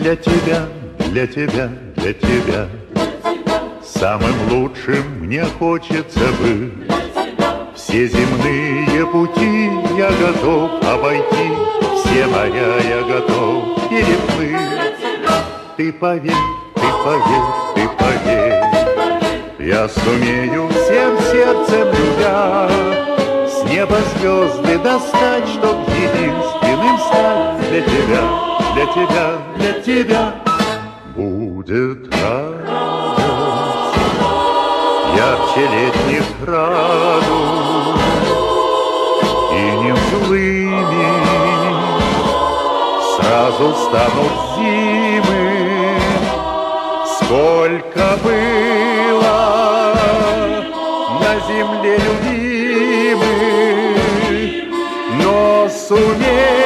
Для тебя, для тебя, для тебя самым лучшим мне хочется быть. Все земные пути я готов обойти, все моря я готов переплыть. Ты поверь, ты поверь, ты поверь, я сумею всем сердцем любя с неба звезды достать, чтоб единственным стать. Для тебя, для тебя, для тебя будет радость ярче летних радуг, и не злыми сразу станут зимы. Сколько было на земле любимых, но сумею